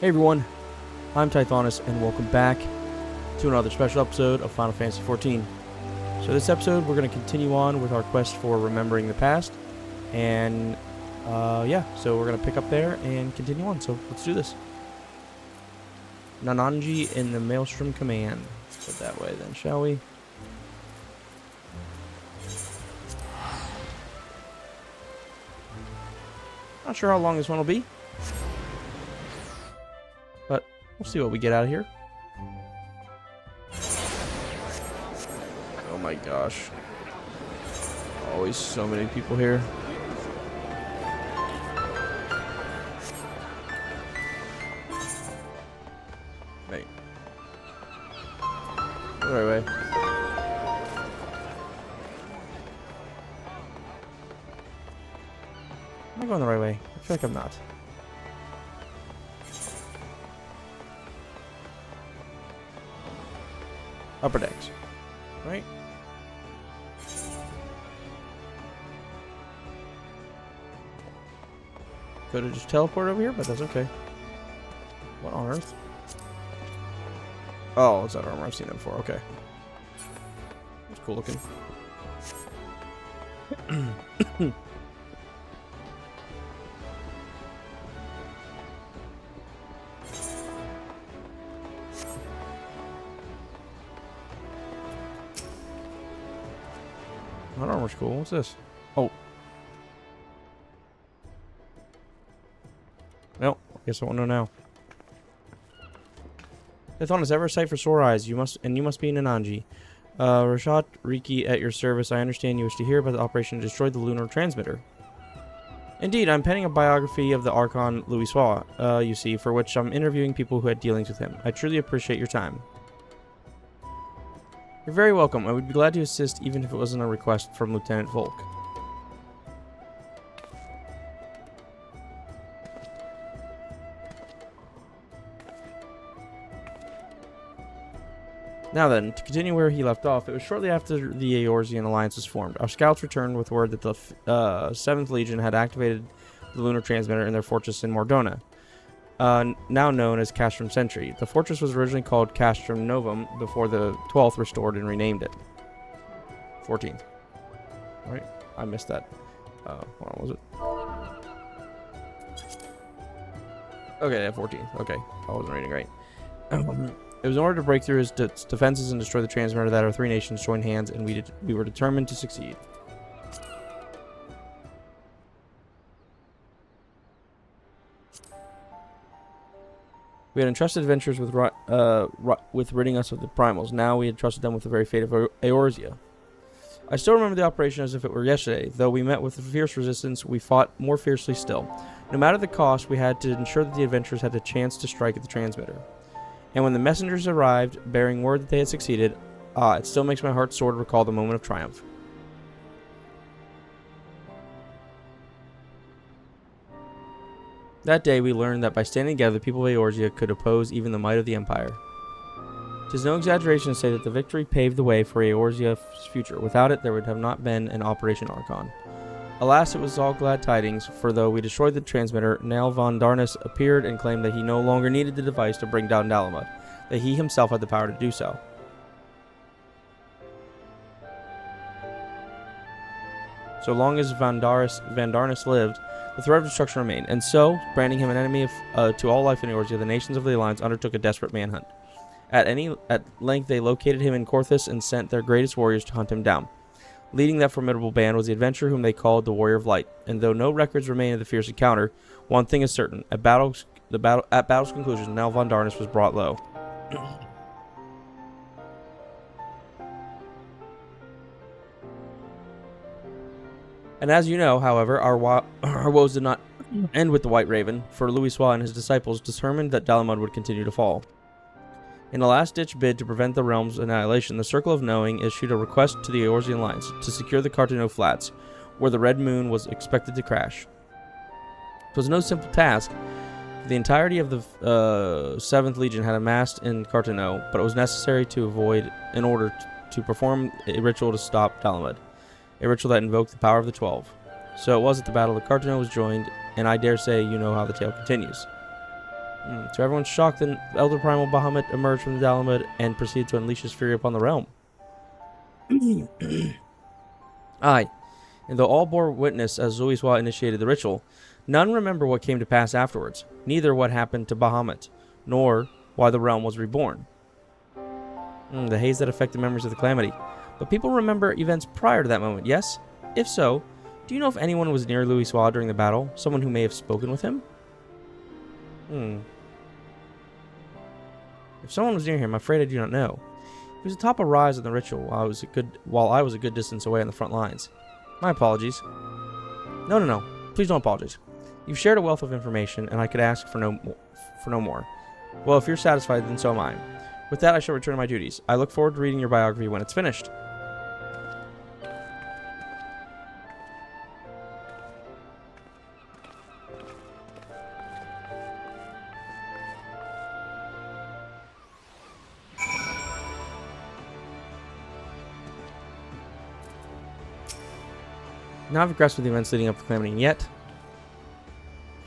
Hey everyone, I'm Ch.2, and welcome back to another special episode of Final Fantasy XIV. So this episode, we're going to continue on with our quest for remembering the past, and so we're going to pick up there and continue on, so let's do this. Nananji in the Maelstrom Command. Let's put it that way then, shall we? Not sure how long this one will be, but we'll see what we get out of here. Oh my gosh. Always so many people here. Wait. Go the right way. Am I going the right way? I feel like I'm not. Upper decks. Right? Could have just teleported over here, but that's okay. What on earth? Oh, it's that armor. I've seen it before. Okay. It's cool looking. That armor's cool. What's this? Oh. No, I guess I won't know now. Ch.2, ever a sight for sore eyes. You must be Nananji. Rashad Riki at your service. I understand you wish to hear about the operation to destroy the lunar transmitter. Indeed, I'm penning a biography of the Archon Louisoix, you see, for which I'm interviewing people who had dealings with him. I truly appreciate your time. You're very welcome. I would be glad to assist even if it wasn't a request from Lieutenant Volk. Now then, to continue where he left off, it was shortly after the Eorzean alliance was formed. Our scouts returned with word that the 7th Legion had activated the lunar transmitter in their fortress in Mordona, now known as Castrum Sentry. The fortress was originally called Castrum Novum before the 12th restored and renamed it. 14th. Alright, I missed that. What was it? Okay, yeah, 14th. Okay, I wasn't reading right. It was in order to break through his defenses and destroy the transmitter that our three nations joined hands, and we were determined to succeed. We had entrusted adventurers with ridding us of the primals. Now we had trusted them with the very fate of Eorzea. I still remember the operation as if it were yesterday. Though we met with a fierce resistance, we fought more fiercely still. No matter the cost, we had to ensure that the adventurers had the chance to strike at the transmitter. And when the messengers arrived, bearing word that they had succeeded, it still makes my heart soar to recall the moment of triumph. That day we learned that by standing together, the people of Eorzea could oppose even the might of the Empire. 'Tis no exaggeration to say that the victory paved the way for Eorzea's future. Without it, there would have not been an Operation Archon. Alas, it was all glad tidings, for though we destroyed the transmitter, Nal von Darnus appeared and claimed that he no longer needed the device to bring down Dalamud, that he himself had the power to do so. So long as Van Darnus lived, the threat of destruction remained, and so, branding him an enemy to all life in Eorzea, the nations of the Alliance undertook a desperate manhunt. At length, they located him in Korthus and sent their greatest warriors to hunt him down. Leading that formidable band was the adventurer whom they called the Warrior of Light, and though no records remain of the fierce encounter, one thing is certain: at battle's conclusion, Nal von Darnus was brought low. And as you know, however, our woes did not end with the White Raven, for Louisoix and his disciples determined that Dalamud would continue to fall. In a last-ditch bid to prevent the realm's annihilation, the Circle of Knowing issued a request to the Eorzean Alliance to secure the Carteneau Flats, where the Red Moon was expected to crash. It was no simple task. The entirety of the 7th Legion had amassed in Carteneau, but it was necessary to avoid in order to perform a ritual to stop Dalamud, a ritual that invoked the power of the 12. So it was at the Battle of Carteneau was joined, and I dare say you know how the tale continues. To everyone's shock, the Elder Primal Bahamut emerged from the Dalamud and proceeded to unleash his fury upon the realm. Aye, and though all bore witness as Zuiswa initiated the ritual, none remember what came to pass afterwards, neither what happened to Bahamut, nor why the realm was reborn. The haze that affected memories of the calamity. But people remember events prior to that moment, yes? If so, do you know if anyone was near Louiswa during the battle? Someone who may have spoken with him? If someone was near him, I'm afraid I do not know. He was atop a rise in the ritual while I was a good distance away on the front lines. My apologies. No. Please don't apologize. You've shared a wealth of information, and I could ask for no more. Well, if you're satisfied, then so am I. With that, I shall return to my duties. I look forward to reading your biography when it's finished. Now I've progressed with the events leading up to the calamity, and yet...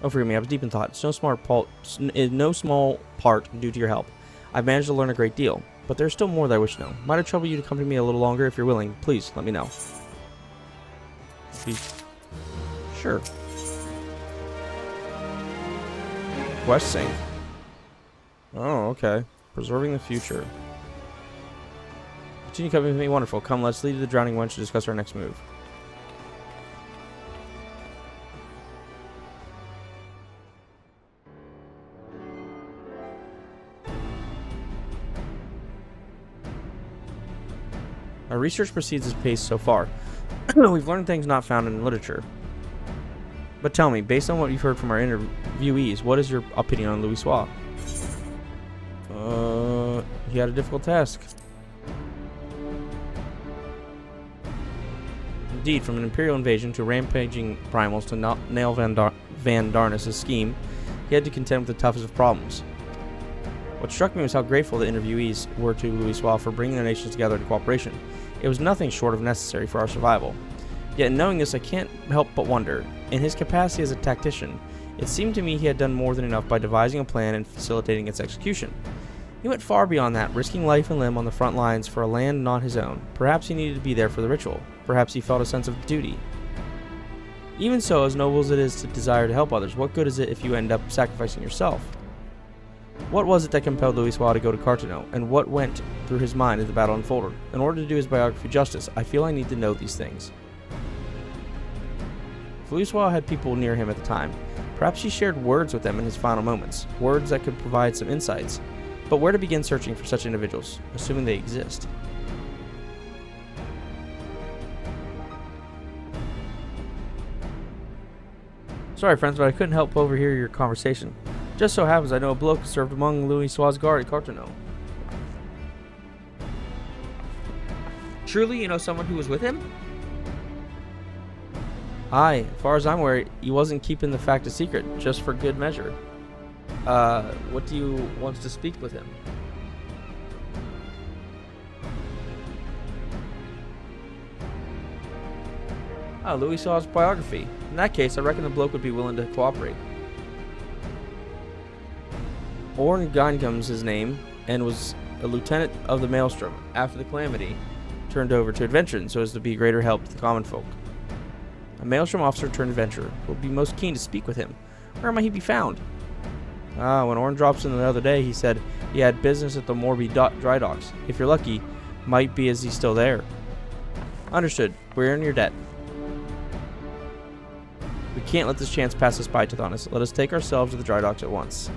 Oh, forgive me, I was deep in thought. It's no small part due to your help. I've managed to learn a great deal, but there's still more that I wish to know. Might it trouble you to accompany me a little longer if you're willing? Please, let me know. Sure. Quest sync. Oh, okay. Preserving the future. Continue coming with me. Wonderful. Come, let's lead to the Drowning Wench to discuss our next move. Our research proceeds at pace so far. We've learned things not found in literature. But tell me, based on what you've heard from our interviewees, what is your opinion on Louis Soir? He had a difficult task. Indeed, from an Imperial invasion to rampaging primals to nail Van Darnus' scheme, he had to contend with the toughest of problems. What struck me was how grateful the interviewees were to Louis Soir for bringing their nations together in cooperation. It was nothing short of necessary for our survival. Yet in knowing this, I can't help but wonder, in his capacity as a tactician, it seemed to me he had done more than enough by devising a plan and facilitating its execution. He went far beyond that, risking life and limb on the front lines for a land not his own. Perhaps he needed to be there for the ritual. Perhaps he felt a sense of duty. Even so, as noble as it is to desire to help others, what good is it if you end up sacrificing yourself? What was it that compelled Louis Soir to go to Cartano, and what went through his mind as the battle unfolded? In order to do his biography justice, I feel I need to know these things. If Louis Soir had people near him at the time, perhaps he shared words with them in his final moments, words that could provide some insights. But where to begin searching for such individuals, assuming they exist? Sorry, friends, but I couldn't help overhear your conversation. Just so happens I know a bloke who served among Louis Soir's guard at Cartano. Truly, you know someone who was with him? Aye, as far as I'm aware, he wasn't keeping the fact a secret, just for good measure. What do you want to speak with him? Louis Soir's biography. In that case, I reckon the bloke would be willing to cooperate. Orn Gangum's his name, and was a lieutenant of the Maelstrom. After the calamity, turned over to adventuring so as to be a greater help to the common folk. A Maelstrom officer turned adventurer will be most keen to speak with him. Where might he be found? When Orn drops in the other day, he said he had business at the Morby dry docks. If you're lucky, might be as he's still there. Understood. We're in your debt. We can't let this chance pass us by, Tithonus. Let us take ourselves to the dry docks at once.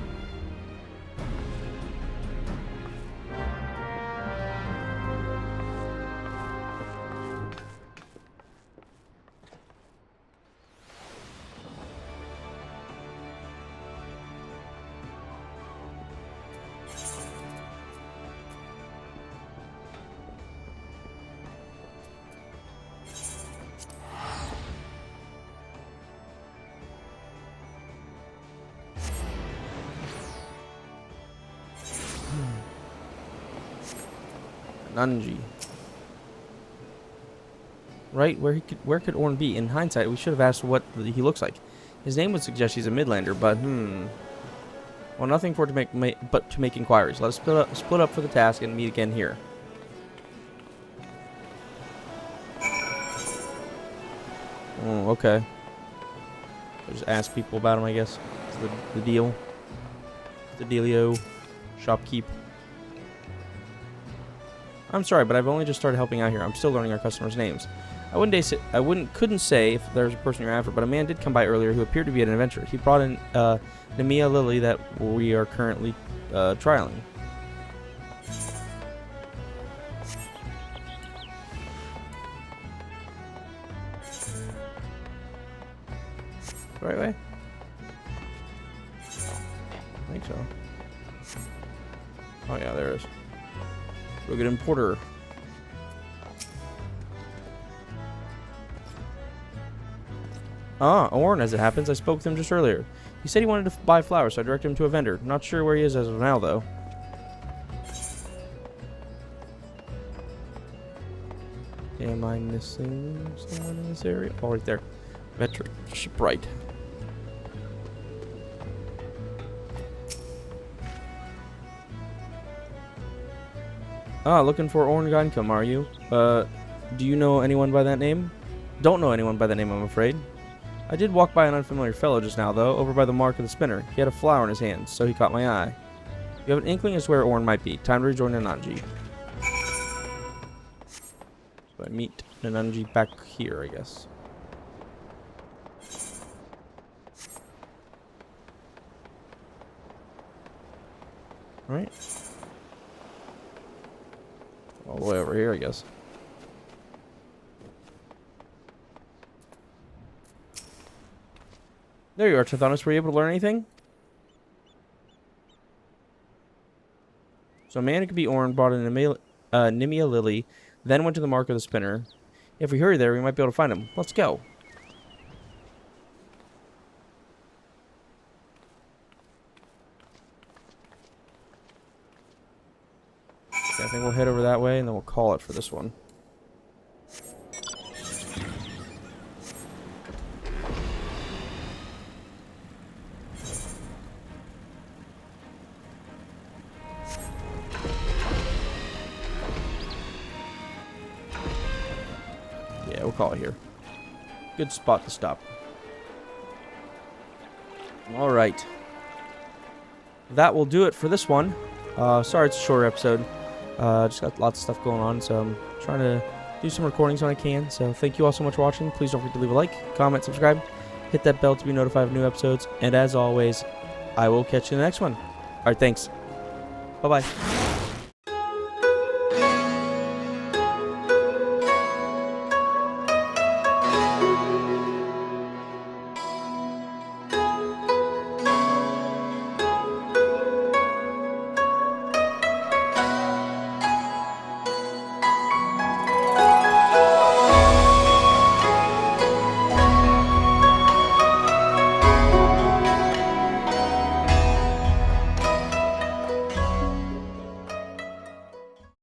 Nunji. Right, where could Orn be? In hindsight, we should have asked what he looks like. His name would suggest he's a Midlander, but Well, nothing for it to but to make inquiries. Let us split up for the task and meet again here. Oh, okay. I'll just ask people about them, I guess. It's the deal. The dealio. Shopkeep. I'm sorry, but I've only just started helping out here. I'm still learning our customers' names. Couldn't say if there's a person you're after, but a man did come by earlier who appeared to be an adventurer. He brought in Nemea Lily that we are currently trialing. Right way? I think so. Oh yeah, there it is. Rugged importer. Ah, Orn, as it happens. I spoke with him just earlier. He said he wanted to buy flowers, so I directed him to a vendor. Not sure where he is as of now, though. Am I missing someone in this area? Oh, right there. Veteran. Shipwright. Ah, looking for Orn Geincum, are you? Do you know anyone by that name? Don't know anyone by that name, I'm afraid. I did walk by an unfamiliar fellow just now, though, over by the mark of the spinner. He had a flower in his hand, so he caught my eye. You have an inkling as to where Orn might be. Time to rejoin Nananji. So I meet Nananji back here, I guess. Alright. All the way over here, I guess. There you are, Tithonus. Were you able to learn anything? So a man who could be Orn brought in Nemea Lily, then went to the mark of the spinner. If we hurry there, we might be able to find him. Let's go. Okay, I think we'll head over that way, and then we'll call it for this one. Yeah, we'll call it here. Good spot to stop. All right. That will do it for this one. Sorry it's a shorter episode. Just got lots of stuff going on, so I'm trying to do some recordings when I can. So thank you all so much for watching. Please don't forget to leave a like, comment, subscribe, hit that bell to be notified of new episodes. And as always, I will catch you in the next one. All right, thanks. Bye-bye.